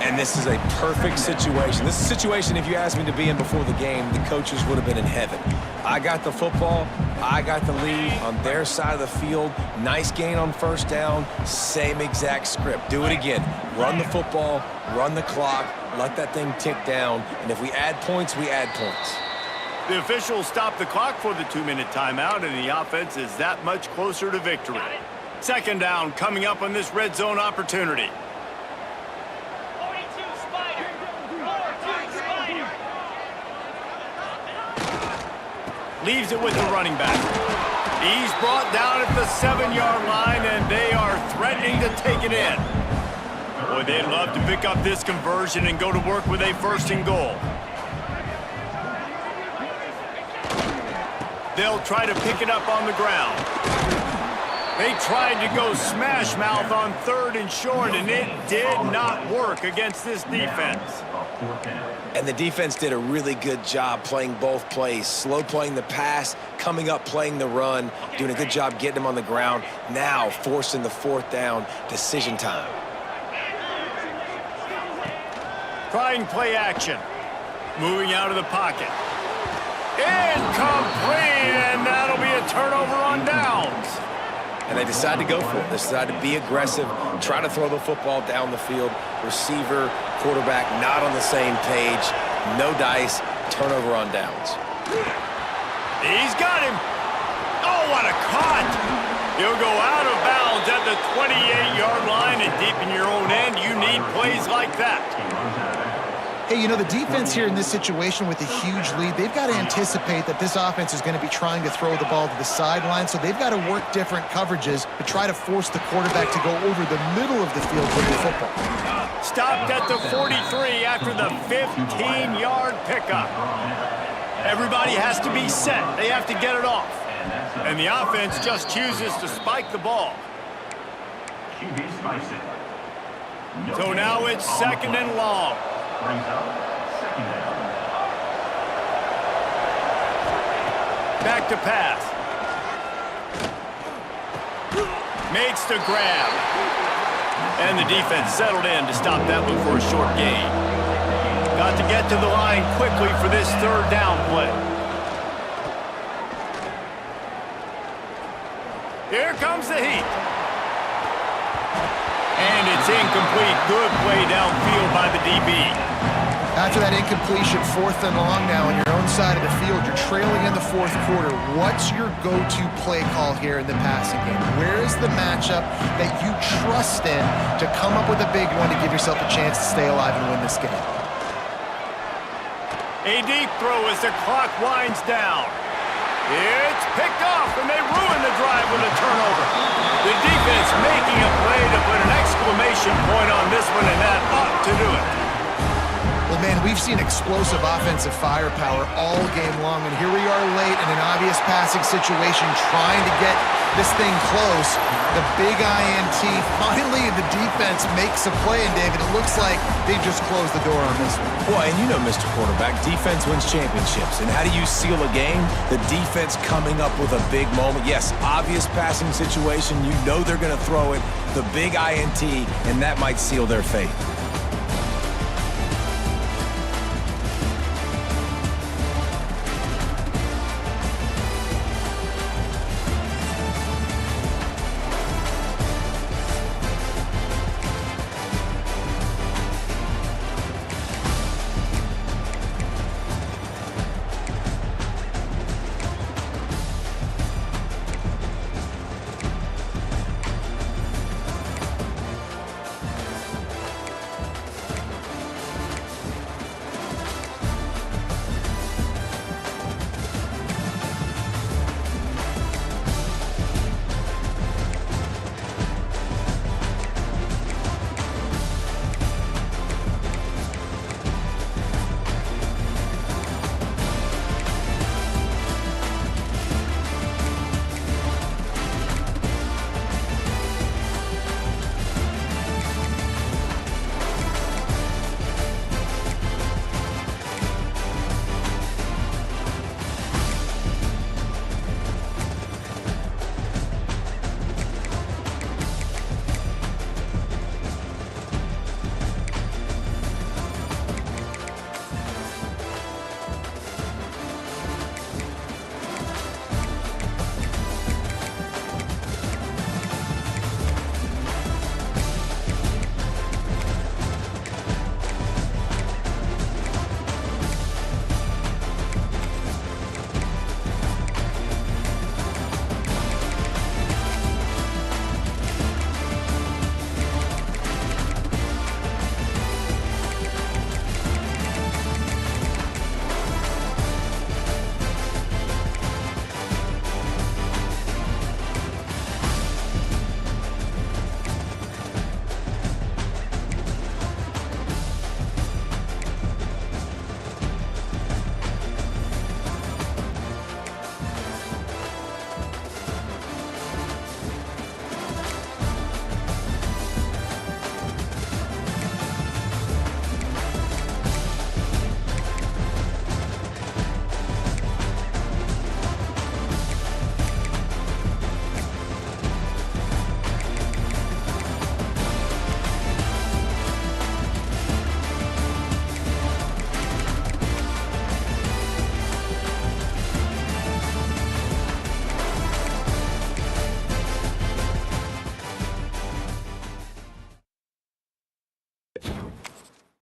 And this is a perfect situation. This is a situation, if you asked me to be in before the game, the coaches would have been in heaven. I got the football. I got the lead on their side of the field. Nice gain on 1st down. Same exact script. Do it again. Run the football, run the clock, let that thing tick down. And if we add points, we add points. The officials stop the clock for the 2-minute timeout, and the offense is that much closer to victory. 2nd down coming up on this red zone opportunity. 42 Spider. 42 Spider. Leaves it with the running back. He's brought down at the 7-yard line, and they are threatening to take it in. Boy, they'd love to pick up this conversion and go to work with a 1st and goal. They'll try to pick it up on the ground. They tried to go smash mouth on 3rd and short, and it did not work against this defense. And the defense did a really good job playing both plays. Slow playing the pass, coming up playing the run, doing a good job getting them on the ground. Now forcing the 4th down, decision time. Trying play action. Moving out of the pocket. Incomplete, and that'll be a turnover on downs. And they decide to go for it. They decide to be aggressive, try to throw the football down the field. Receiver, quarterback, not on the same page. No dice, turnover on downs. He's got him. Oh, what a cut. He'll go out of bounds at the 28-yard line, and deep in your own end, you need plays like that. Hey, you know, the defense here in this situation with a huge lead, they've got to anticipate that this offense is going to be trying to throw the ball to the sideline, so they've got to work different coverages to try to force the quarterback to go over the middle of the field with the football. Stopped at the 43 after the 15-yard pickup. Everybody has to be set. They have to get it off. And the offense just chooses to spike the ball. So now it's 2nd and long. Brings up 2nd down. Back to pass. Makes the grab. And the defense settled in to stop that one for a short gain. Got to get to the line quickly for this 3rd down play. Here comes the heat. And it's incomplete. Good play downfield by the DB. After that incompletion, 4th and long now on your own side of the field, you're trailing in the 4th quarter. What's your go-to play call here in the passing game? Where is the matchup that you trust in to come up with a big one to give yourself a chance to stay alive and win this game? A deep throw as the clock winds down. It's picked off, and they ruin the drive with a turnover. The defense making a play to put an exclamation point on this one, and that ought to do it. Well, man, we've seen explosive offensive firepower all game long, and here we are late in an obvious passing situation trying to get this thing close. The big INT, finally the defense makes a play, and David, it looks like they just closed the door on this one. Boy, and you know, Mr. Quarterback, defense wins championships. And how do you seal a game? The defense coming up with a big moment. Yes, obvious passing situation. You know they're going to throw it. The big INT, and that might seal their fate.